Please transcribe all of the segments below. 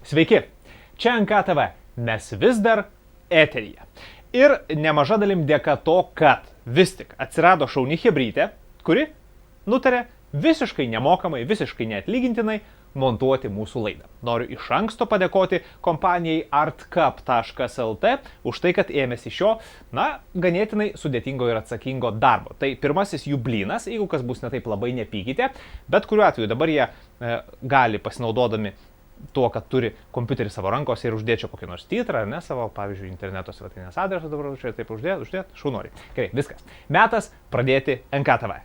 Sveiki, čia NKTV, mes vis dar eteryje. Ir nemaža dalim dėka to, kad vis tik atsirado šauni chebrytė, kuri nutarė visiškai nemokamai, visiškai neatlygintinai montuoti mūsų laidą. Noriu iš anksto padėkoti kompanijai artcup.lt už tai, kad ėmėsi šio, ganėtinai sudėtingo ir atsakingo darbo. Tai pirmasis jų blynas, jeigu kas bus ne taip labai nepykite, bet kuriuo atveju dabar jie gali pasinaudodami tuo, kad turi kompiuterį savo rankose ir uždėčiau kokį nors titrą, ar ne, savo, pavyzdžiui, interneto svetainės adresą dabar uždėti, taip uždėti, šaunori. Gerai, viskas. Metas pradėti NKTV.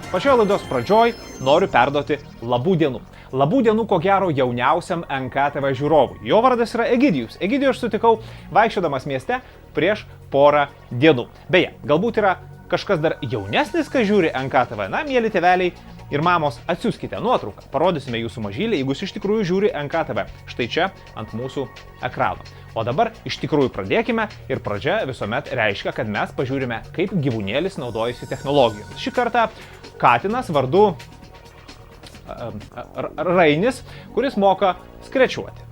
Pačioje laidos pradžioj noriu perduoti labų dienų. Labų dienų ko gero jauniausiam NKTV žiūrovui. Jo vardas yra Egidijus. Egidijų aš sutikau vaikščiodamas mieste prieš porą dienų. Beje, galbūt yra kažkas dar jaunesnis, kas žiūri NKTV. Mieli tėveliai ir mamos, atsiųskite nuotrauką. Parodysime jūsų mažylį, jeigu jis iš tikrųjų žiūri NKTV. Štai čia ant mūsų ekrano. O dabar iš tikrųjų pradėkime ir pradžia visuomet reiškia, kad mes pažiūrime, kaip gyvūnėlis naudojasi technologijomis. Šį kartą katinas vardu Rainis, kuris moka skrečiuoti.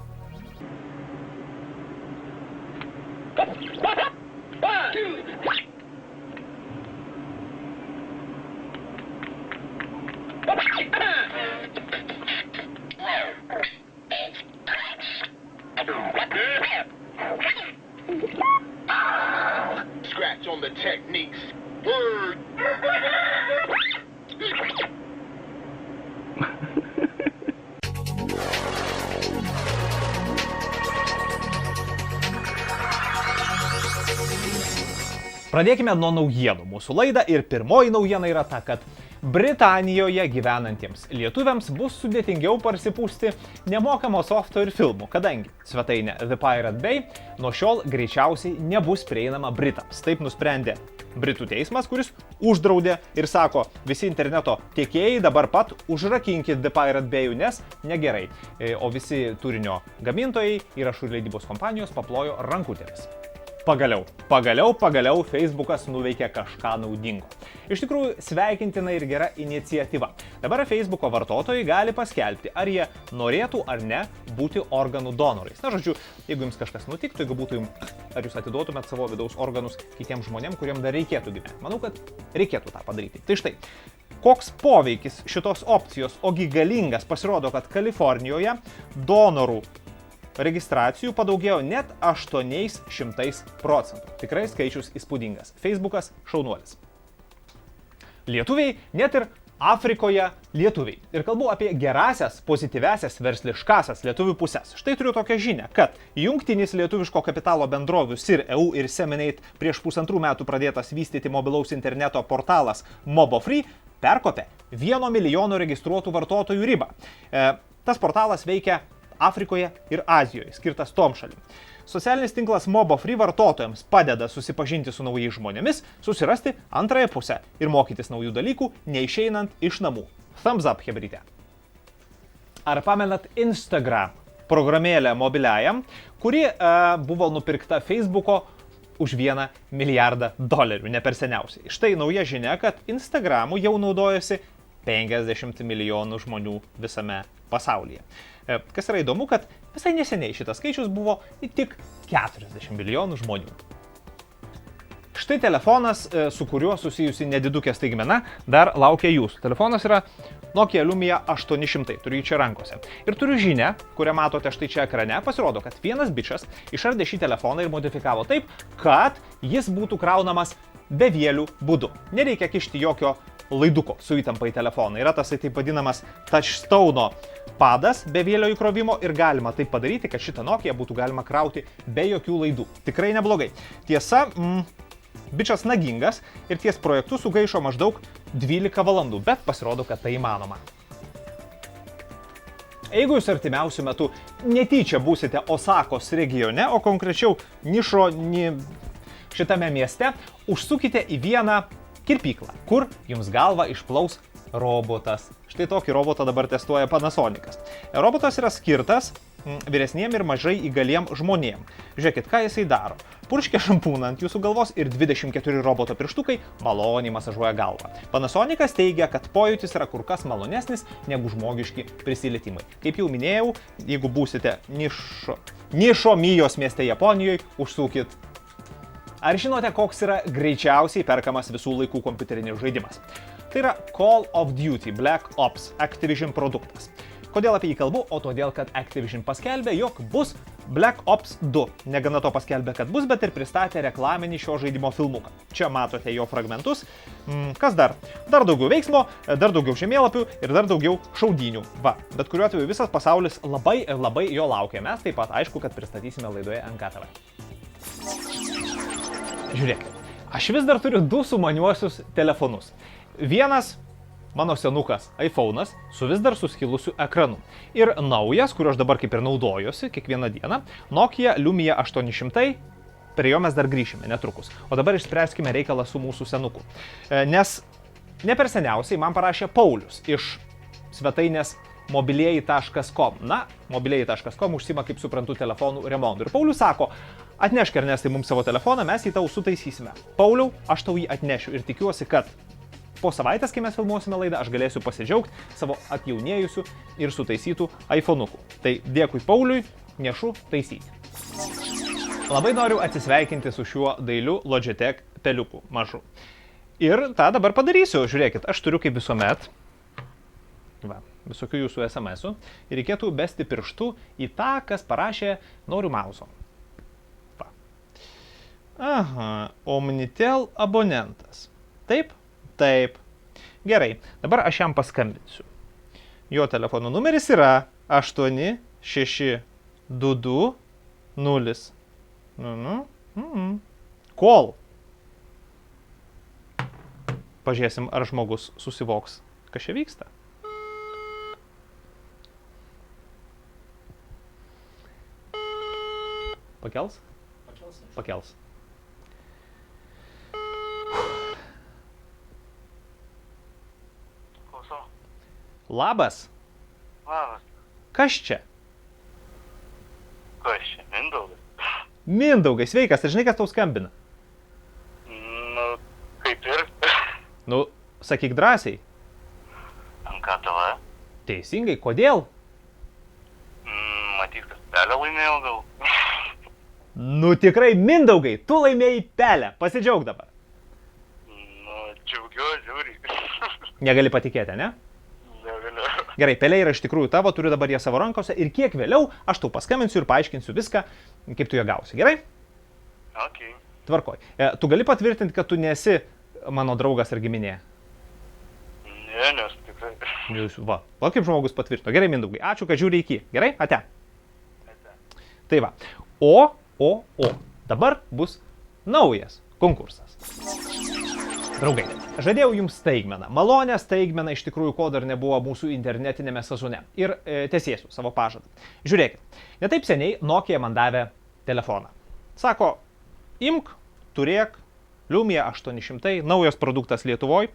Scratch on the techniques. Pradėkime nuo naujienų. Mūsų laida ir pirmoji naujiena yra ta, kad Britanijoje gyvenantiems lietuviams bus sudėtingiau parsipūsti nemokamo softo ir filmų, kadangi svetainė The Pirate Bay nuo šiol greičiausiai nebus prieinama Britams. Taip nusprendė Britų teismas, kuris uždraudė ir sako, visi interneto tiekėjai dabar pat užrakinkit The Pirate Bay, nes negerai. O visi turinio gamintojai, įrašų ir leidybos kompanijos paplojo rankutėmis. Pagaliau Facebookas nuveikė kažką naudingo. Iš tikrųjų, sveikintina ir gera iniciatyva. Dabar Facebooko vartotojai gali paskelbti, ar jie norėtų ar ne būti organų donorais. Žodžiu, jeigu jums kažkas nutiktų, jeigu būtų jums, ar jūs atiduotumėt savo vidaus organus kitiems žmonėms, kuriems dar reikėtų gyventi. Manau, kad reikėtų tą padaryti. Tai štai, koks poveikis šitos opcijos, ogi galingas, pasirodo, kad Kalifornijoje donorų registracijų padaugėjo net 800%. Tikrai skaičius įspūdingas. Facebookas šaunuolis. Lietuviai, net ir Afrikoje lietuviai. Ir kalbu apie gerasias, pozityvesias, versliškasias lietuvių pusės. Štai turiu tokią žinią, kad jungtinis lietuviško kapitalo bendrovių SIR.EU ir Seminate prieš 1,5 metų pradėtas vystyti mobilaus interneto portalas MoboFree perkopė 1 milijono registruotų vartotojų ribą. Tas portalas veikia Afrikoje ir Azijoje, skirtas tom šalim. Socialinis tinklas MoboFree vartotojams padeda susipažinti su naujais žmonėmis, susirasti antrąją pusę ir mokytis naujų dalykų, neišeinant iš namų. Thumbs up, hebrytė. Ar pamenat Instagram programėlę mobiliajam, kuri buvo nupirkta Facebooko už $1 milijardą, ne per seniausiai. Štai nauja žinia, kad Instagramu jau naudojasi 50 milijonų žmonių visame pasaulyje. Kas yra įdomu, kad visai neseniai šitas skaičius buvo tik 40 milijonų žmonių. Štai telefonas, su kuriuo susijusi nedidukė staigmena, dar laukia jūsų. Telefonas yra Nokia Lumia 800, turiu jį čia rankose. Ir turiu žinią, kurią matote štai čia ekrane, pasirodo, kad vienas bičas išardė šį telefoną ir modifikavo taip, kad jis būtų kraunamas bevielių būdu. Nereikia kišti jokio laiduko su įtampa į telefoną. Yra tas taip vadinamas touchstone padas bevėlio įkrovimo ir galima taip padaryti, kad šitą Nokia būtų galima krauti be jokių laidų. Tikrai neblogai. Tiesa, bičas nagingas ir ties projektu sugaišo maždaug 12 valandų, bet pasirodo, kad tai įmanoma. Jeigu jūs artimiausiu metu netyčia būsite Osakos regione, o konkrečiau šitame mieste, užsukite į vieną kirpyklą, kur jums galva išplaus robotas. Štai tokį robotą dabar testuoja Panasonicas. Robotas yra skirtas vyresniem ir mažai įgaliem žmonėm. Žiūrėkit, ką jisai daro. Purškia šampūną ant jūsų galvos ir 24 roboto pirštukai maloniai masažuoja galvą. Panasonicas teigia, kad pojūtis yra kur kas malonesnis negu žmogiški prisilietimai. Kaip jau minėjau, jeigu būsite Nišomijos mieste Japonijoje, užsukit. Ar žinote, koks yra greičiausiai perkamas visų laikų kompiuterinis žaidimas? Tai yra Call of Duty Black Ops Activision produktas. Kodėl apie jį kalbu? O todėl, kad Activision paskelbė, jog bus Black Ops 2. Negana to paskelbė, kad bus, bet ir pristatė reklaminį šio žaidimo filmuką. Čia matote jo fragmentus. Kas dar? Dar daugiau veiksmo, dar daugiau žemėlapių ir dar daugiau šaudynių. Va, bet kuriuo atveju visas pasaulis labai jo laukia. Mes taip pat aišku, kad pristatysime laidoje NKTV. Žiūrėkit, aš vis dar turiu 2 sumaniuosius telefonus. Vienas mano senukas iPhone'as su vis dar suskilusiu ekranu. Ir naujas, kurio aš dabar kaip ir naudojuosi kiekvieną dieną, Nokia Lumia 800, prie jo mes dar grįšime netrukus. O dabar išspręskime reikalą su mūsų senuku. Nes ne per seniausiai man parašė Paulius iš svetainės mobilieji.com. Na, mobilieji.com užsima, kaip suprantu, telefonų remontų. Ir Paulius sako, atnešk Ernestai mums savo telefoną, mes jį tau sutaisysime. Pauliau, aš tau jį atnešiu ir tikiuosi, kad po savaitės, kai mes filmuosime laidą, aš galėsiu pasidžiaugti savo atjaunėjusių ir sutaisytų iPhone'ukų. Tai dėkui Pauliui, nešu taisyti. Labai noriu atsisveikinti su šiuo dailiu Logitech peliuku mažu. Ir tą dabar padarysiu. Žiūrėkit, aš turiu kaip visuomet visokių jūsų SMS-ų ir reikėtų besti pirštu į tą, kas parašė noriu mauso. Aha, Omnitel abonentas. Taip? Taip. Gerai, dabar aš jam paskambinsiu. Jo telefono numeris yra 8622 0. Kol. Pažiūrėsim, ar žmogus susivoks, kas čia vyksta. Pakels? Pakels. Labas. Labas. Kas čia? Kas čia? Mindaugas. Mindaugai, sveikas, ar žinai, kas tau skambina? Nu, kaip ir. Nu, sakyk drąsiai. NKTV. Teisingai, kodėl? Matyt, kad pelę laimėjau gal. Nu tikrai, Mindaugai, tu laimėjai pelę. Pasidžiaug dabar. Nu, džiaugiuosi, žiūri. Negali patikėti, ne? Negaliu. Gerai, pelė yra iš tikrųjų tavo, turiu dabar ją savo rankose ir kiek vėliau aš tau paskambinsiu ir paaiškinsiu viską, kaip tu ją gausi. Gerai? Ok. Tvarkoj. Tu gali patvirtinti, kad tu nesi mano draugas ar giminė? Ne, nes tikrai. Jūs, va kaip žmogus patvirtino. Gerai, Mindaugai, ačiū, kad žiūri iki. Gerai? Ate. Tai va. O. Dabar bus naujas konkursas. Draugai, žadėjau jums staigmeną. Malonę staigmeną iš tikrųjų, ko dar nebuvo mūsų internetinėme sezone. Ir tęsiesiu savo pažadą. Žiūrėkit, netaip seniai Nokia man davė telefoną. Sako, imk, turėk, Lumia 800, naujas produktas Lietuvoje.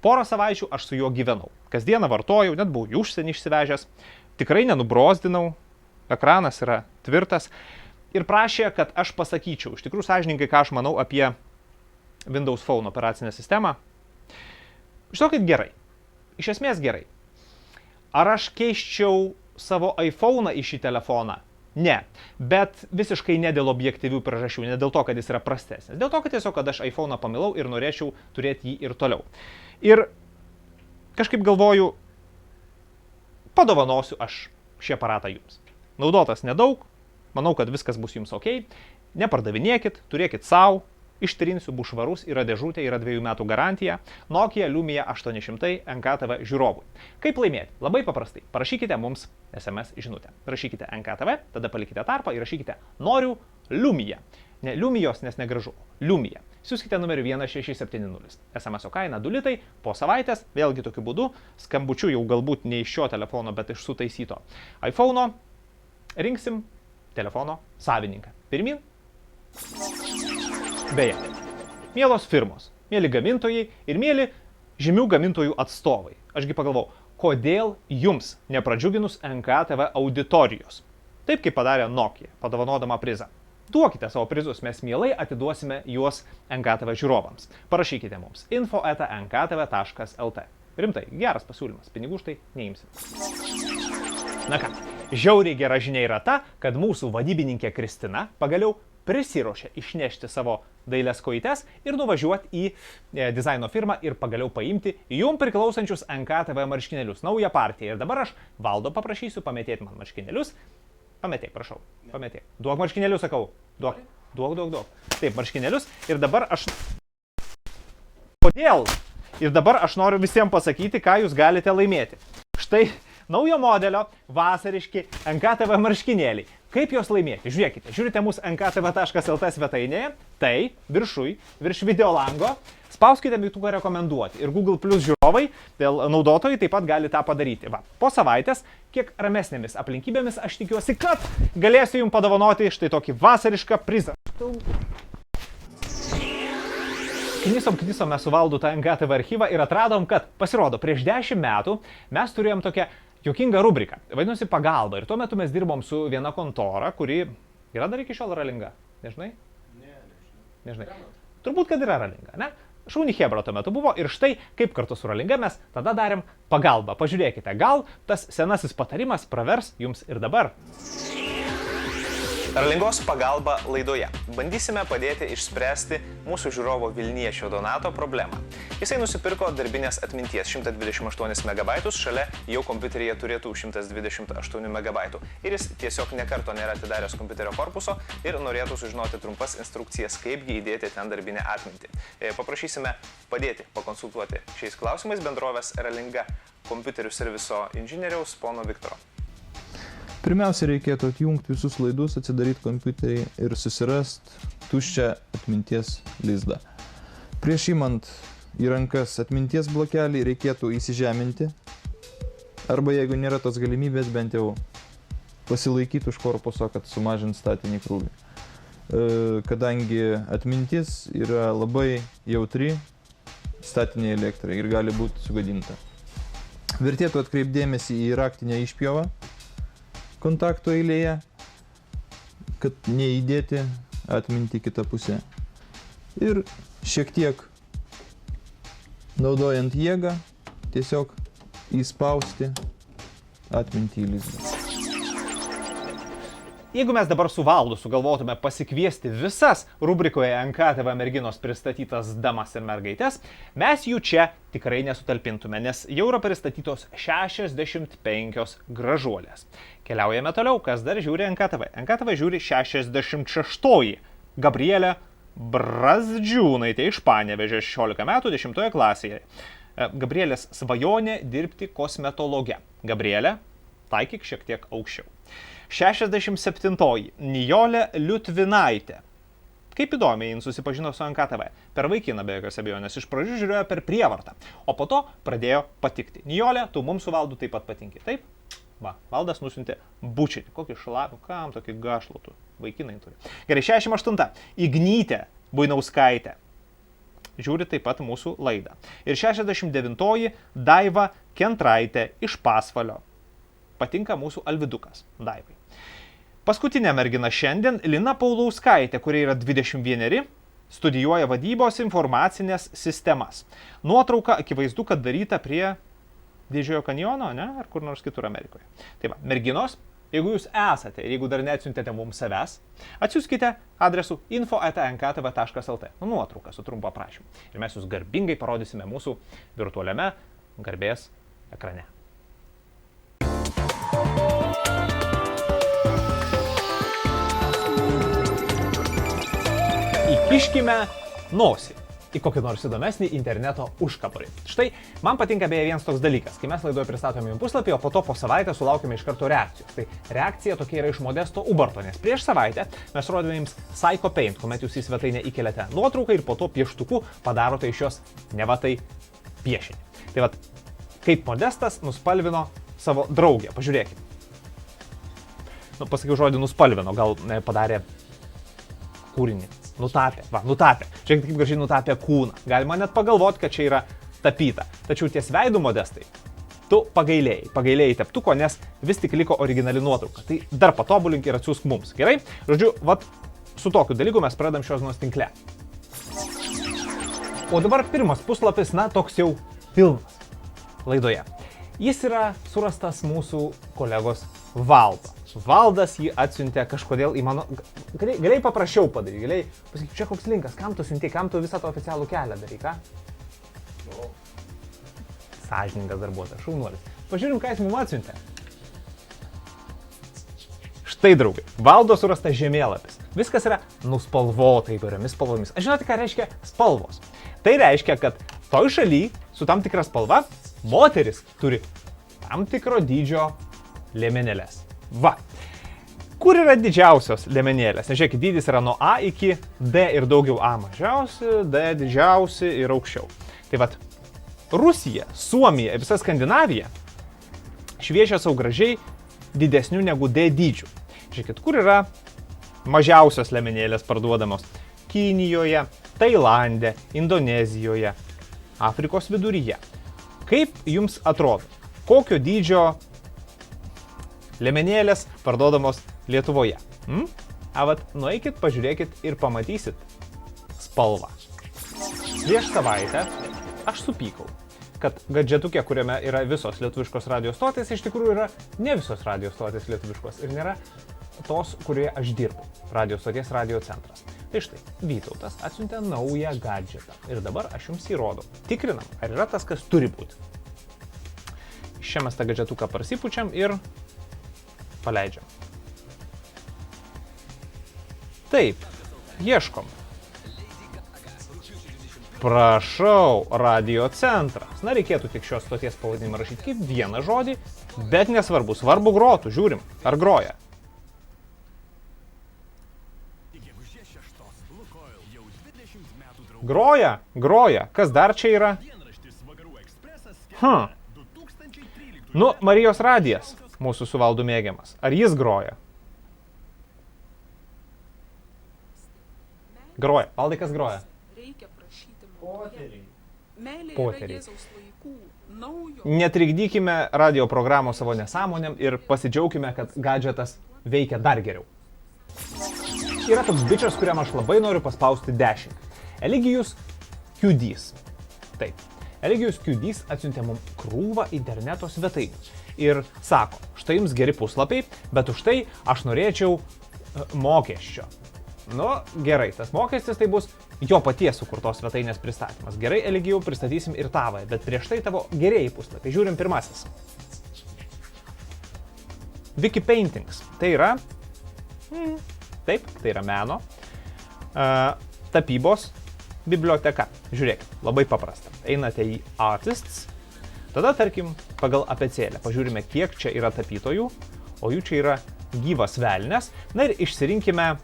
Porą savaičių aš su juo gyvenau. Kasdieną vartojau, net buvau į užsienį išsivežęs. Tikrai nenubrozdinau, ekranas yra tvirtas. Ir prašė, kad aš pasakyčiau, iš tikrųjų sąžininkai, ką aš manau apie Windows Phone operacinę sistemą. Žinokit, gerai. Iš esmės gerai. Ar aš keisčiau savo iPhone'ą į šį telefoną? Ne. Bet visiškai ne dėl objektyvių priežasčių, ne dėl to, kad jis yra prastesnis. Dėl to, kad tiesiog, kad aš iPhone'ą pamilau ir norėčiau turėti jį ir toliau. Ir kažkaip galvoju, padovanosiu aš šį aparatą jums. Naudotas nedaug, manau, kad viskas bus jums ok. Nepardavinėkit, turėkit savo. Ištrinsiu, bus švarus, yra dėžutė, yra 2 metų garantija. Nokia Lumia 800 NKTV žiūrovui. Kaip laimėti? Labai paprastai. Parašykite mums SMS žinutę. Rašykite NKTV, tada palikite tarpą ir rašykite noriu Lumia. Ne Lumijos, nes negražu. Lumia. Siųskite numeriu 1670. SMS kaina 2 litai. Po savaitės, vėlgi tokiu būdu, skambučiu jau galbūt ne iš šio telefono, bet iš sutaisyto iPhone'o, rinksim telefono savininką. Pirmin. Beje, mielos firmos, mėly gamintojai ir mėly žymių gamintojų atstovai. Ašgi pagalvojau, kodėl jums nepradžiuginus NKTV auditorijos? Taip kaip padarė Nokia, padovanodama prizą. Duokite savo prizus, mes mielai atiduosime juos NKTV žiūrovams. Parašykite mums info@nktv.lt. Rimtai, geras pasiūlymas, pinigų už tai neimsim. Na ką, žiauriai gera žinia yra ta, kad mūsų vadybininkė Kristina pagaliau prisiruošė išnešti savo dailės kojytes ir nuvažiuoti į dizaino firmą ir pagaliau paimti jum priklausančius NKTV marškinėlius, naują partiją. Ir dabar aš Valdo paprašysiu pametėti man marškinėlius. Pametėk, prašau, pametėk. Duok marškinėlius, sakau. Duok. Taip, marškinėlius. Ir dabar aš... Kodėl? Ir dabar aš noriu visiems pasakyti, ką jūs galite laimėti. Štai naujo modelio vasariški NKTV marškinėliai. Kaip juos laimėti? Žiūrėkite, žiūrite mūsų nktv.lt svetainėje, tai viršui, virš video lango, spauskite mygtuką rekomenduoti. Ir Google Plus žiūrovai, dėl naudotojai taip pat gali tą padaryti. Va, po savaitės, kiek ramesnėmis aplinkybėmis, aš tikiuosi, kad galėsiu jums padovanoti štai tokį vasarišką prizą. Knisom mes su Valdu tą NKTV archyvą ir atradom, kad pasirodo, prieš 10 metų mes turėjom tokią juokingą rubriką. Vadinosi pagalba. Ir tuo metu mes dirbom su viena kontora, kuri yra dar iki šiol ralinga. Nežinai? Nežinai. Turbūt, kad yra ralinga, ne? Šauni chebra tuo metu buvo ir štai kaip kartu su ralinga mes tada darėm pagalbą. Pažiūrėkite, gal tas senasis patarimas pravers jums ir dabar. Ralingos pagalba laidoje. Bandysime padėti išspręsti mūsų žiūrovo Vilniečio Donato problemą. Jisai nusipirko darbinės atminties 128 MB, šalia jau kompiuteryje turėtų 128 MB. Ir jis tiesiog nekarto nėra atidaręs kompiuterio korpuso ir norėtų sužinoti trumpas instrukcijas, kaipgi įdėti ten darbinę atmintį. Paprašysime padėti, pakonsultuoti šiais klausimais bendrovės Ralinga kompiuterių serviso inžinieriaus pono Viktoro. Pirmiausia, reikėtų atjungti visus laidus, atsidaryti kompiuterį ir susirasti tuščią atminties lizdą. Prieš įmant į rankas atminties blokelį reikėtų įsižeminti, arba jeigu nėra tos galimybės, bent jau pasilaikyti už korpuso, kad sumažint statinį krūvį. Kadangi atmintis yra labai jautri statiniai elektrai ir gali būti sugadinta. Vertėtų atkreipdėmėsi į raktinę išpjovą kontakto eilėje, kad neįdėti atmintį kitą pusę. Ir šiek tiek naudojant jėgą, tiesiog įspausti atmintį į lizdą. Jeigu mes dabar su Valdu sugalvotume pasikviesti visas rubrikoje NKTV merginos pristatytas damas ir mergaitės, mes jų čia tikrai nesutalpintume, nes jau yra pristatytos 65 gražuolės. Keliaujame toliau, kas dar žiūri NKTV. NKTV žiūri 66-oji Gabrielė Brazdžiūnaitė iš Panevėžio, 16 metų, 10 klasėje. Gabrielės svajonė dirbti kosmetologe. Gabrielė, taikyk šiek tiek aukščiau. 67-oji Nijolė Liutvinaitė. Kaip įdomiai jin susipažino su NKTV. Per vaikiną be jokios abejonės. Iš pradžių žiūrėjo per prievartą, o po to pradėjo patikti. Nijolė, tu mums su Valdu taip pat patinki. Taip? Va, Valdas nusiuntė bučinį. Kokį šlapį, kam tokį gašlų tu? Vaikinai turi. Gerai, 68. Ignytė Buinauskaitė. Žiūri taip pat mūsų laidą. Ir 69-oji Daiva Kentraitė iš Pasvalio. Patinka mūsų Alvidukas Daivai. Paskutinė mergina šiandien Lina Paulauskaitė, kuri yra 21, studijuoja vadybos informacinės sistemas. Nuotrauka akivaizdu, kad daryta prie Didžiojo kanjono, ne? Ar kur nors kitur Amerikoje. Tai va, merginos, jeigu jūs esate ir jeigu dar neatsiuntėte mums savęs, atsiųskite adresu info@nktv.lt. Nuotrauką su trumpu aprašymu. Ir mes jūs garbingai parodysime mūsų virtualiame garbės ekrane. Įkiškime nosį į kokį nors įdomesnį interneto užkabarį. Štai, man patinka beje vienas toks dalykas, kai mes laidoje pristatome jums puslapį, o po to po savaitę sulaukime iš karto reakcijos. Tai reakcija tokia yra iš Modesto Ubarto, nes prieš savaitę mes rodėme jums Psycho Paint, kuomet jūs į svetainę įkeliate nuotrauką ir po to pieštuku padarote iš jos nevatai piešinį. Tai vat, kaip Modestas nuspalvino savo draugę. Pažiūrėkime. Pasakiau žodį nuspalvino, gal padarė kūrinį Nutapė. Žiūrėkit, kaip gražiai nutapė kūną. Galima net pagalvoti, kad čia yra tapyta. Tačiau ties veidu, Modestai, tu pagailėjai teptuko, nes vis tik liko originali nuotrauka. Tai dar patobulink ir atsiųsk mums. Gerai? Žodžiu, su tokiu dalyku mes pradam šios dienos tinkle. O dabar pirmas puslapis, toks jau pilnas laidoje. Jis yra surastas mūsų kolegos Valdo. Valdas jį atsiuntė kažkodėl į mano... Galėjai paprašiau padaryti, galėjai pasakyti, čia koks linkas, kam tu siunti, kam tu visą to oficialų kelią darai, ką? Sąžiningas darbuotojas, šaunuolis. Pažiūrim, ką jis mums atsiuntė. Štai, draugai, Valdo surastas žemėlapis. Viskas yra nuspalvota įvairiomis spalvomis. Aš žinote, ką reiškia spalvos? Tai reiškia, kad toj šaly su tam tikra spalva moteris turi tam tikro dydžio liemenėlės. Kur yra didžiausios liemenėlės? Nežiūrėkit, dydis yra nuo A iki D ir daugiau A mažiausi, D didžiausi ir aukščiau. Tai Rusija, Suomija ir visa Skandinavija šviečia savo gražiai didesnių negu D dydžių. Žiūrėkit, kur yra mažiausios liemenėlės parduodamos? Kinijoje, Tailande, Indonezijoje, Afrikos viduryje. Kaip jums atrodo, kokio dydžio liemenėlės parduodamos Lietuvoje? Nueikit, pažiūrėkit ir pamatysit spalvą. Prieš savaitę aš supykau, kad gadžetukė, kuriame yra visos lietuviškos radio stotys, iš tikrųjų yra ne visos radio stotys lietuviškos ir nėra tos, kurioje aš dirbu. Radio stoties radio centras. Tai štai, Vytautas atsiuntė naują gadžetą ir dabar aš jums įrodau. Tikrinam, ar yra tas, kas turi būti. Čia mes tą gadžetuką prasipučiam ir paleidžiam. Taip, ieškom. Prašau, radio centras. Reikėtų tik šios stoties pavadinimą rašyti kaip vieną žodį, bet nesvarbu, svarbu grotų, žiūrim, ar groja. Groja. Kas dar čia yra? Marijos radijas, mūsų su Valdu mėgiamas. Ar jis groja? Groja. Valdai, kas groja? Poteriai. Netrikdykime radio programos savo nesąmonėm ir pasidžiaukime, kad gadžetas veikia dar geriau. Yra toks bičias, kuriam aš labai noriu paspausti 10. Eligijus Kiudys. Taip. Eligijus Kiudys atsiuntė mums krūvą interneto svetainių. Ir sako, štai jums geri puslapiai, bet už tai aš norėčiau mokesčio. Gerai, tas mokestis tai bus jo paties sukurtos svetainės pristatymas. Gerai, Eligijau, pristatysim ir tavąją, bet prieš tai tavo gerieji puslapiai. Žiūrim pirmasis. Wiki Paintings. Tai yra... Taip, tai yra meno. Tapybos biblioteka. Žiūrėkit, labai paprasta. Einate į Artists, tada, tarkim, pagal abėcėlę. Pažiūrime, kiek čia yra tapytojų, o jų čia yra gyvas velnias. Ir išsirinkime...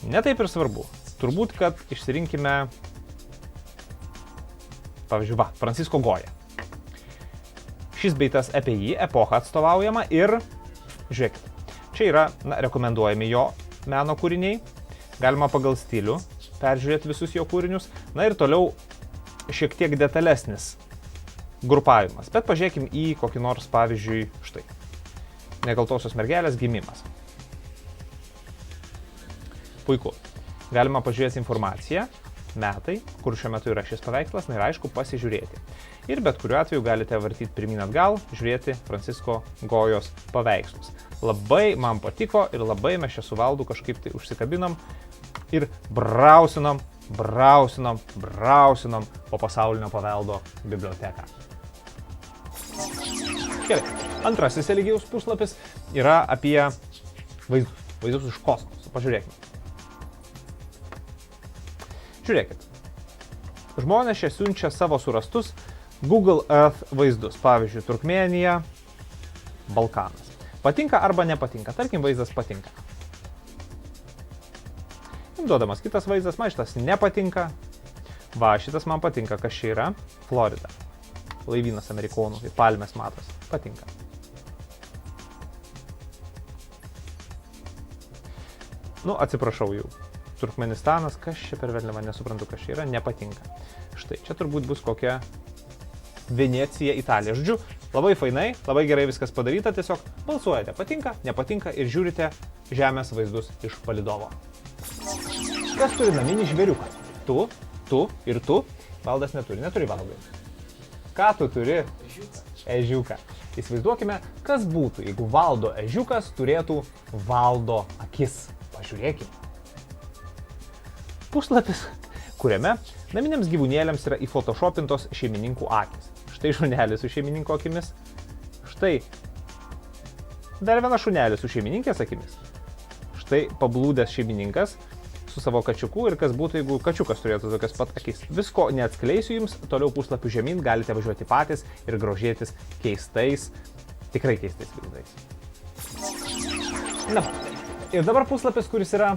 Ne taip ir svarbu. Turbūt, kad išsirinkime... Pavyzdžiui, Francisco Goya. Šis beitas apie jį, epocha atstovaujama ir... Žiūrėkit, čia yra rekomenduojami jo meno kūriniai. Galima pagal stilių peržiūrėti visus jo kūrinius. Ir toliau šiek tiek detalesnis grupavimas. Bet pažiūrėkim į kokį nors, pavyzdžiui, štai. Nekaltosios mergelės gimimas. Puiku. Galima pažiūrėti informaciją, metai, kur šiuo metu yra šis paveikslas, ir aišku pasižiūrėti. Ir bet kuriuo atveju galite vartyti pirmyn atgal, žiūrėti Francisco Gojos paveikslus. Labai man patiko ir labai mes čia su Valdu kažkaip tai užsikabinam ir brausinom po pasaulinio paveldo biblioteką. Gerai, antrasis Eligijaus puslapis yra apie vaizdus iš kosmoso. Pažiūrėkime. Žiūrėkit. Žmonės čia siunčia savo surastus Google Earth vaizdus. Pavyzdžiui, Turkmėnija, Balkanas. Patinka arba nepatinka. Tarkim, vaizdas patinka. Duodamas kitas vaizdas, man šitas nepatinka. Šitas man patinka. Kas čia yra? Florida. Laivynas amerikonų, kaip palmės matos. Patinka. Nu, atsiprašau jau. Turkmenistanas, kas čia per velnėma, nesuprantu, kas čia yra, nepatinka. Štai, čia turbūt bus kokia Venecija, Italija. Žodžiu, labai fainai, labai gerai viskas padaryta, tiesiog balsuojate, patinka, nepatinka ir žiūrite Žemės vaizdus iš palidovo. Kas turi naminį žvėriuką? Tu ir tu. Valdas neturi Valdai. Ką tu turi? Ežiuką. Įsivaizduokime, kas būtų, jeigu Valdo ežiukas turėtų Valdo akis. Pažiūrėkime. Puslapis, kuriame naminiams gyvūnėliams yra įfotoshopintos šeimininkų akis. Štai šunelis su šeimininko akimis. Štai dar viena šunelė su šeimininkės akimis. Štai pablūdęs šeimininkas su savo kačiuku ir kas būtų, jeigu kačiukas turėtų tokias pat akis. Visko neatskleisiu jums, toliau puslapių žemyn galite važiuoti patys ir grožėtis keistais, tikrai keistais vaizdais. Na, ir dabar puslapis, kuris yra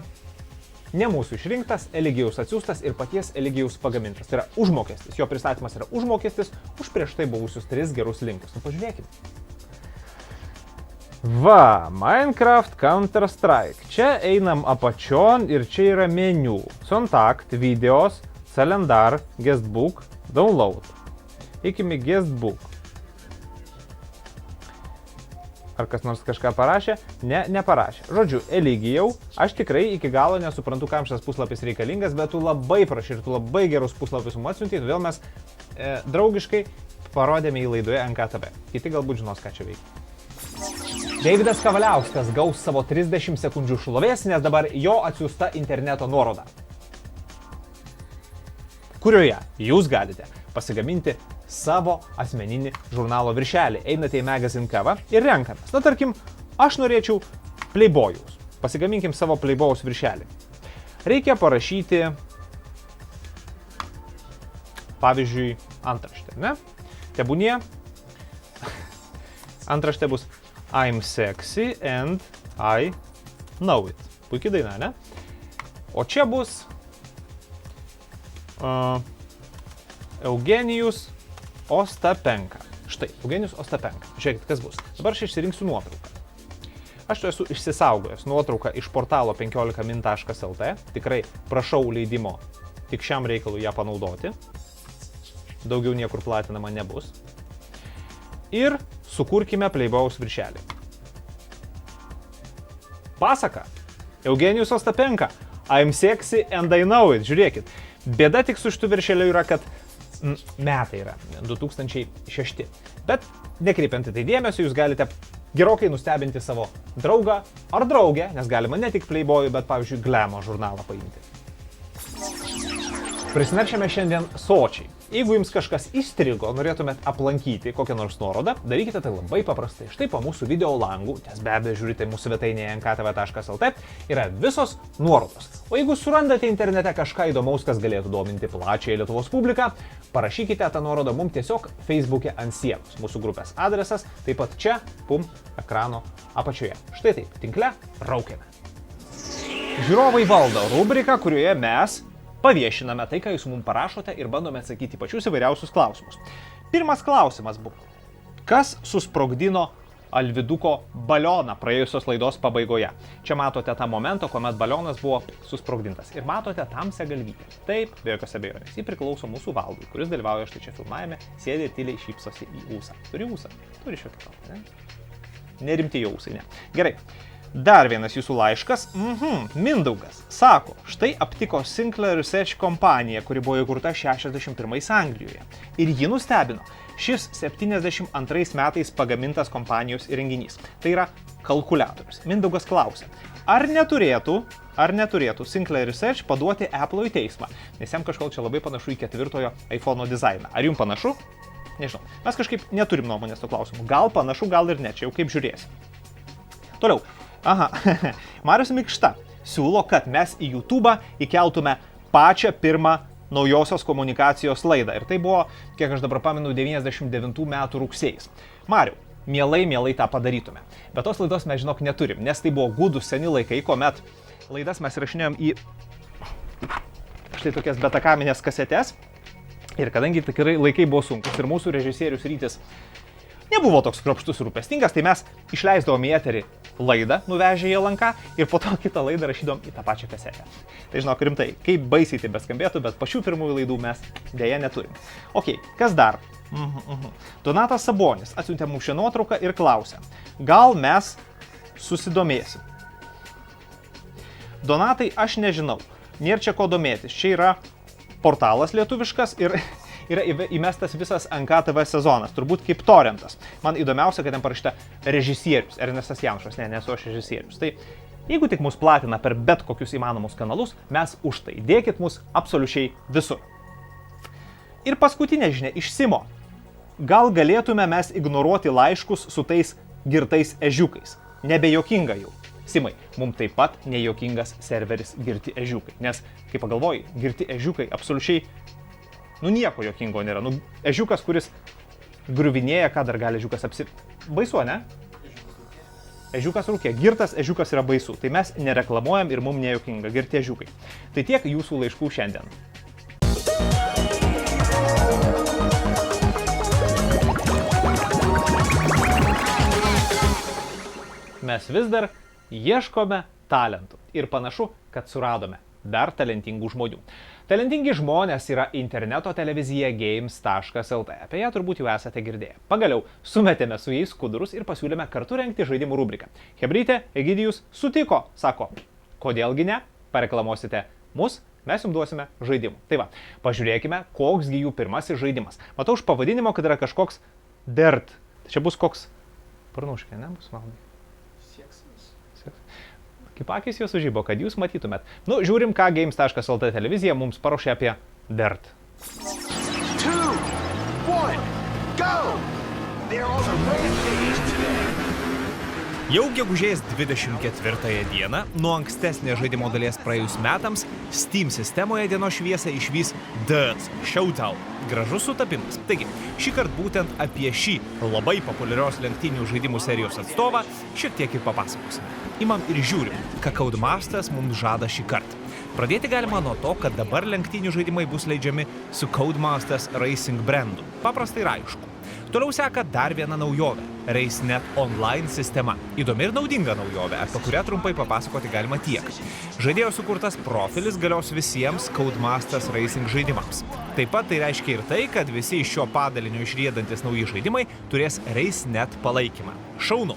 ne mūsų išrinktas, Eligijaus atsiųstas ir paties Eligijaus pagamintas. Tai yra užmokestis. Jo pristatymas yra užmokestis už prieš tai buvusius 3 gerus linkus. Nu, pažiūrėkime. Va, Minecraft Counter-Strike. Čia einam apačion ir čia yra meniu. Kontakt, videos, calendar, guestbook, download. Eikime guestbook. Ar kas nors kažką parašė? Ne, neparašė. Žodžiu, Eligijau, aš tikrai iki galo nesuprantu, kam šitas puslapis reikalingas, bet tu labai prašai ir tu labai gerus puslapius mums atsiuntei, todėl mes draugiškai parodėme į laidoje NKTV. Kiti galbūt žinos, ką čia veikia. Deividas Kavaliauskas gaus savo 30 sekundžių šlovės, nes dabar jo atsiųsta interneto nuoroda, kurioje jūs galite pasigaminti savo asmeninį žurnalo viršelį. Einate į Magazine Cover ir renkamės. Na, tarkim, aš norėčiau Playboy'us. Pasigaminkim savo Playboy'us viršelį. Reikia parašyti, pavyzdžiui, antraštę, ne? Tebūnie. Antraštė bus I'm sexy and I know it. Puikiai daina, ne? O čia bus Eugenijus Ostapenka. Štai, Eugenijus Ostapenka. Žiūrėkit, kas bus. Dabar aš išsirinksiu nuotrauką. Aš esu išsisaugojęs nuotrauką iš portalo 15min.lt. Tikrai prašau leidimo tik šiam reikalui ją panaudoti. Daugiau niekur platinama nebus. Ir sukurkime Playboy'us viršelį. Pasaka. Eugenijus Ostapenka. I'm sexy and I know it. Žiūrėkit. Bėda tik su šitu viršeliu yra, kad metai yra 2006. Bet nekreipiant į tai dėmesio, jūs galite gerokai nustebinti savo draugą ar draugę, nes galima ne tik Playboy, bet pavyzdžiui Glamo žurnalą paimti. Prisimeršiame šiandien sočiai. Jeigu jums kažkas įstrigo, norėtumėt aplankyti kokią nors nuorodą, darykite tai labai paprastai. Štai po mūsų video langų, nes be abejo žiūrite mūsų svetainėje nktv.lt, yra visos nuorodos. O jeigu surandate internete kažką įdomaus, kas galėtų dominti plačiąją Lietuvos publiką, parašykite tą nuorodą mums tiesiog Facebook'e ant sienos. Mūsų grupės adresas taip pat čia, ekrano apačioje. Štai taip, tinkle raukiame. Žiūrovai valdo rubriką, kurioje mes paviešiname tai, ką jūs mums parašote ir bandome atsakyti pačius įvairiausius klausimus. Pirmas klausimas buvo, kas susprogdino Alviduko balioną praėjusios laidos pabaigoje. Čia matote tą momentą, kuomet balionas buvo susprogdintas. Ir matote tamsią galvytę. Taip, be jokios abejonės. Ji priklauso mūsų Valdui, kuris dalyvauja štai čia filmavime, sėdi ir tyliai šypsosi į ūsą. Turi ūsą? Turi šiokį tokį, ne? Nerimti jau ūsai, ne. Gerai. Dar vienas jūsų laiškas. Mindaugas sako, štai aptiko Sinclair Research kompanija, kuri buvo įkurta 61 Anglijoje. Ir ji nustebino. Šis 72 metais pagamintas kompanijos įrenginys. Tai yra kalkuliatorius. Mindaugas klausia, ar neturėtų Sinclair Research paduoti Apple į teismą, nes jam kažkol čia labai panašu į 4 iPhone dizainą. Ar jums panašu? Nežinau. Mes kažkaip neturim nuomonės to klausimu. Gal panašu, gal ir ne, čia jau kaip žiūrėsim. Toliau. Marius Mikšta siūlo, kad mes į YouTube įkeltume pačią pirmą naujosios komunikacijos laidą. Ir tai buvo, kiek aš dabar pamenu, 99 metų rugsėjais. Mariu, mielai tą padarytume. Bet tos laidos mes, žinok, neturim, nes tai buvo gudus seni laikai, kuomet laidas mes įrašinėjom į štai tokias betakaminės kasetes. Ir kadangi tikrai laikai buvo sunkus ir mūsų režisierius Rytis nebuvo toks kruopštus ir rūpestingas, tai mes išleisdavom į eterį laidą nuvežę į LNK ir po to kitą laidą rašydom į tą pačią kasetę. Tai žinok, rimtai, kaip baisiai tai beskambėtų, bet pačių pirmųjų laidų mes dėja neturim. Ok, kas dar? Donatas Sabonis atsiuntė mums šią nuotrauką ir klausia, gal mes susidomėsim. Donatai, aš nežinau, nėra čia ko domėtis, čia yra portalas lietuviškas ir yra įmestas visas NKTV sezonas, turbūt kaip torrentas. Man įdomiausia, kad ten parašyta režisierius, Ernestas Janšas, nesu aš režisierius. Tai jeigu tik mus platina per bet kokius įmanomus kanalus, mes už tai dėkit mus absoliučiai visur. Ir paskutinė žinia iš Simo. Gal galėtume mes ignoruoti laiškus su tais girtais ežiukais? Nebejokinga jau. Simai, mums taip pat nejuokingas serveris girti ežiukai, nes, kaip pagalvoji, girti ežiukai absoliučiai, nieko juokingo nėra. Ežiukas, kuris griuvinėja, ką dar gali ežiukas Baisu, ne? Ežiukas rūkė. Girtas ežiukas yra baisu. Tai mes nereklamuojam ir mums nejuokinga girti ežiukai. Tai tiek jūsų laiškų šiandien. Mes vis dar ieškome talentų ir panašu, kad suradome dar talentingų žmonių. Talentingi žmonės yra interneto televizija games.lt. Apie ją turbūt jau esate girdėję. Pagaliau sumetėme su jais skudurus ir pasiūlėme kartu rengti žaidimų rubriką. Chebrytė, Egidijus sutiko, sako, kodėlgi ne, pareklamuosite mus, mes jums duosime žaidimų. Tai va, pažiūrėkime, koksgi jų pirmasis žaidimas. Matau iš pavadinimo, kad yra kažkoks Dirt. Čia bus koks parnuškė, ne? Bus valandai. Kaip akis jos užybo, kad jūs matytumėt. Žiūrim, ką games.lt televizija mums paruošė apie Dirt. 2, 1, go! They're on the rampage today. Jau gegužės 24 dieną, nuo ankstesnės žaidimo dalies praėjus metams, Steam sistemoje dienos šviesą išvys Dirt Showdown. Gražus sutapimas. Taigi, šį kartą būtent apie šį labai populiarios lenktynių žaidimų serijos atstovą šiek tiek ir papasakosime. Imam ir žiūrim, ką Codemasters mums žada šį kartą. Pradėti galima nuo to, kad dabar lenktynių žaidimai bus leidžiami su Codemasters Racing brandu. Paprastai ir aišku. Toliau seka dar viena naujovė – RaceNet Online sistema. Įdomi ir naudinga naujovė, apie kurią trumpai papasakoti galima tiek. Žaidėjo sukurtas profilis galios visiems Codemasters Racing žaidimams. Taip pat tai reiškia ir tai, kad visi iš šio padalinio išriedantis nauji žaidimai turės RaceNet palaikymą. Šaunu!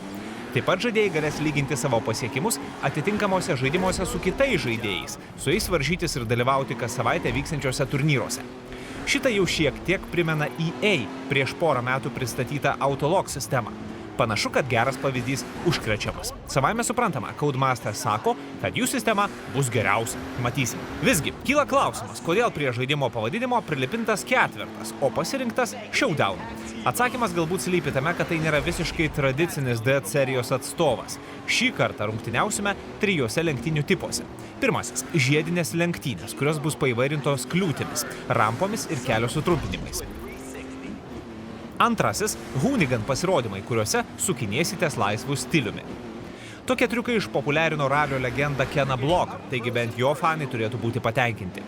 Taip pat žaidėjai galės lyginti savo pasiekimus atitinkamuose žaidimuose su kitais žaidėjais, su jais varžytis ir dalyvauti kas savaitę vyksiančiuose turnyruose. Šitą jau šiek tiek primena EA prieš porą metų pristatytą Autolog sistemą. Panašu, kad geras pavyzdys užkrečiamas. Savaime suprantama, Codemasters sako, kad jų sistema bus geriausia. Matysim. Visgi, kyla klausimas, kodėl prie žaidimo pavadinimo prilipintas ketvertas, o pasirinktas Showdown. Atsakymas galbūt slypi tame, kad tai nėra visiškai tradicinis Dirt serijos atstovas. Šį kartą rungtyniausime 3 lenktynių tipuose. Pirmasis – žiedinės lenktynės, kurios bus paįvairintos kliūtimis, rampomis ir kelio sutrumpinimais. Antrasis – hoonigan pasirodymai, kuriuose sukinėsitės laisvų stiliumi. Tokie triukai išpopuliarino ralio legendą Keną Bloką, taigi bent jo fanai turėtų būti patenkinti.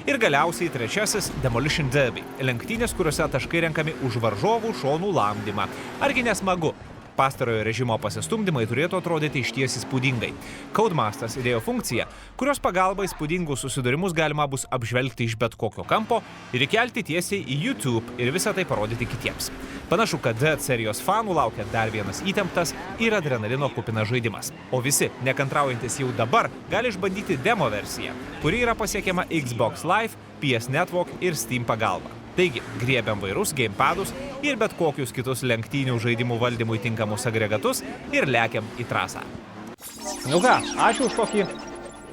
Ir galiausiai trečiasis – Demolition Derby, lenktynės, kuriuose taškai renkami už varžovų šonų lamdymą. Argi nesmagu? Pastarojo režimo pasistumdymai turėtų atrodyti išties įspūdingai. Codemasters įdėjo funkciją, kurios pagalba įspūdingus susidūrimus galima bus apžvelgti iš bet kokio kampo ir įkelti tiesiai į YouTube ir visą tai parodyti kitiems. Panašu, kad Dirt serijos fanų laukia dar vienas įtemptas ir adrenalino kupinas žaidimas. O visi, nekantraujantis jau dabar, gali išbandyti demo versiją, kuri yra pasiekiama Xbox Live, PS Network ir Steam pagalba. Taigi, griebiam vairus, gamepadus ir bet kokius kitus lenktynių žaidimų valdymui tinkamus agregatus ir lekiam į trasą. Ką, ačiū už tokį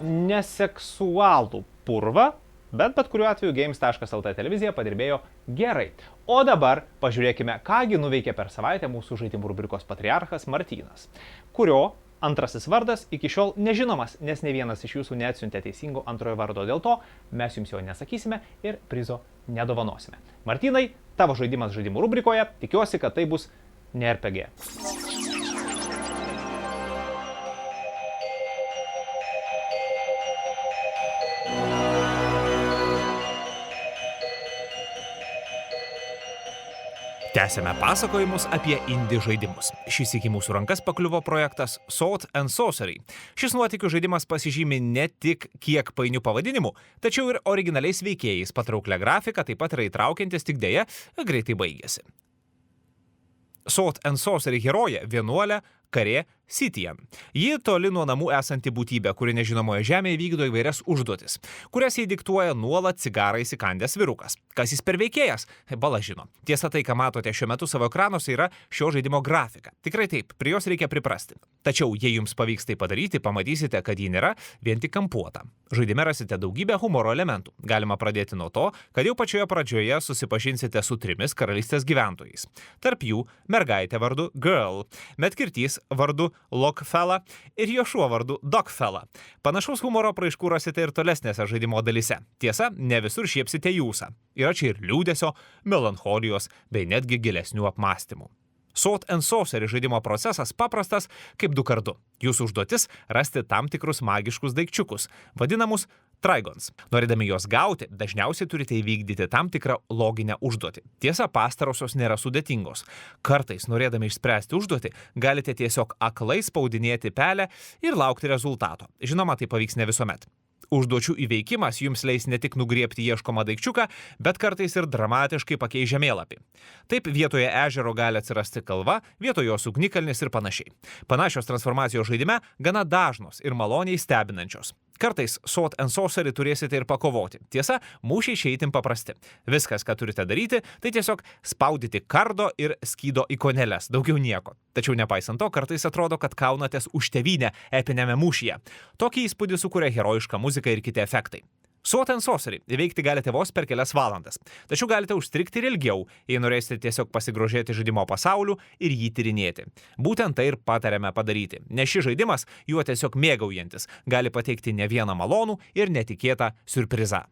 neseksualų purvą, bet kuriuo atveju games.lt televizija padirbėjo gerai. O dabar pažiūrėkime, kągi nuveikė per savaitę mūsų žaidimų rubrikos patriarchas Martynas, kurio antrasis vardas iki šiol nežinomas, nes ne vienas iš jūsų neatsiuntė teisingo antrojo vardo. Dėl to mes jums jo nesakysime ir prizo nedovanosime. Martynai, tavo žaidimas žaidimų rubrikoje, tikiuosi, kad tai bus ne RPG. Tęsėme pasakojimus apie indie žaidimus. Šis iki mūsų rankas pakliuvo projektas Salt and Sorcery. Šis nuotykių žaidimas pasižymi ne tik kiek painių pavadinimų, tačiau ir originaliais veikėjais, patrauklia grafika, taip pat yra įtraukiantis, tik dėja greitai baigėsi. Salt and Sorcery herojė vienuolė karė Sitian. Ji toli nuo namų esanti būtybė, kuri nežinomoje žemėje vykdo įvairias užduotis, kurias jai diktuoja nuolat cigarą įsikandęs vyrukas. Kas jis per veikėjas? Bala žino. Tiesa, tai, ką matote šiuo metu savo ekranuose, yra šio žaidimo grafika. Tikrai taip, prie jos reikia priprasti. Tačiau, jei jums pavyks tai padaryti, pamatysite, kad ji nėra vien tik kampuota. Žaidime rasite daugybę humoro elementų. Galima pradėti nuo to, kad jau pačioje pradžioje susipažinsite su 3 karalystės gyventojais. Tarp jų mergaitė vardu Girl, medkirtys vardu Lockfella ir jo šuo vardu Dogfella. Panašaus humoro apraiškų rasite ir tolesnėse žaidimo dalyse. Tiesa, ne visur šiepsite jūsą. Yra čia ir liūdesio, melancholijos bei netgi gilesnių apmąstymų. Salt and Sorcery žaidimo procesas paprastas kaip 2x2. Jūsų užduotis rasti tam tikrus magiškus daikčiukus, vadinamus Trigons. Norėdami juos gauti, dažniausiai turite įvykdyti tam tikrą loginę užduotį. Tiesa, pastarosios nėra sudėtingos. Kartais, norėdami išspręsti užduotį, galite tiesiog aklai spaudinėti pelę ir laukti rezultato. Žinoma, tai pavyks ne visuomet. Užduočių įveikimas jums leis ne tik nugriebti ieškomą daikčiuką, bet kartais ir dramatiškai pakeis žemėlapį. Taip, vietoje ežero gali atsirasti kalva, vietoje jos ugnikalnis ir panašiai. Panašios transformacijos žaidime gana dažnos ir maloniai stebinančios. Kartais Salt and Sorcery turėsite ir pakovoti. Tiesa, mūšiai čia itin paprasti. Viskas, ką turite daryti, tai tiesiog spaudyti kardo ir skydo ikonėles, daugiau nieko. Tačiau nepaisant to, kartais atrodo, kad kaunatės už tėvynę epinėme mūšyje. Tokį įspūdį sukuria herojiška muzika ir kiti efektai. Salt and Sorcery įveikti galite vos per kelias valandas. Tačiau galite užstrigti ir ilgiau, jei norėsite tiesiog pasigrožėti žaidimo pasauliu ir jį tyrinėti. Būtent tai ir patariame padaryti, nes šis žaidimas, juo tiesiog mėgaujantis, gali pateikti ne vieną malonų ir netikėtą siurprizą.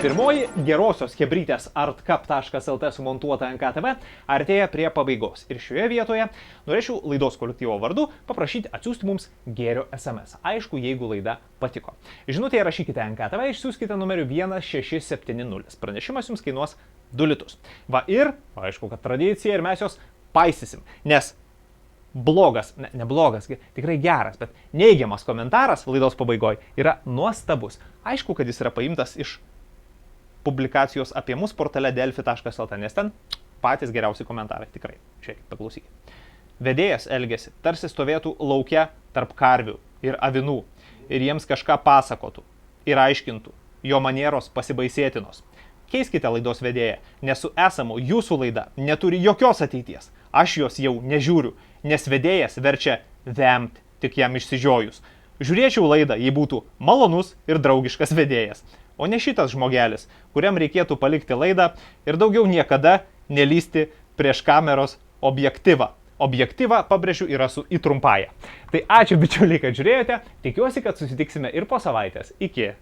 Pirmoji gerosios chebrytės artcup.lt sumontuota NKTV artėja prie pabaigos. Ir šioje vietoje norėčiau laidos kolektyvo vardu paprašyti atsiųsti mums gėrio SMS. Aišku, jeigu laida patiko. Žinutėje rašykite NKTV, išsiųskite numeriu 1670. Pranešimas jums kainuos 2 litus. Va ir, aišku, kad tradicija ir mes jos paisysim. Nes blogas, ne blogas, tikrai geras, bet neigiamas komentaras laidos pabaigoje yra nuostabus. Aišku, kad jis yra paimtas iš publikacijos apie mus portale delfi.lt, nes ten patys geriausi komentarai, tikrai. Žiūrėkit, paklausykit. Vedėjas elgesi, tarsi stovėtų lauke tarp karvių ir avinų ir jiems kažką pasakotų ir aiškintų, jo manieros pasibaisėtinos. Keiskite laidos vedėją, nes su esamu jūsų laida neturi jokios ateities. Aš jos jau nežiūriu, nes vedėjas verčia vemt, tik jam išsižiojus. Žiūrėčiau laidą, jei būtų malonus ir draugiškas vedėjas. O ne šitas žmogelis, kuriam reikėtų palikti laidą ir daugiau niekada nelysti prieš kameros objektyvą. Objektyvą, pabrėžiu, yra su į trumpąją. Tai ačiū bičiuliai, kad žiūrėjote. Tikiuosi, kad susitiksime ir po savaitės. Iki.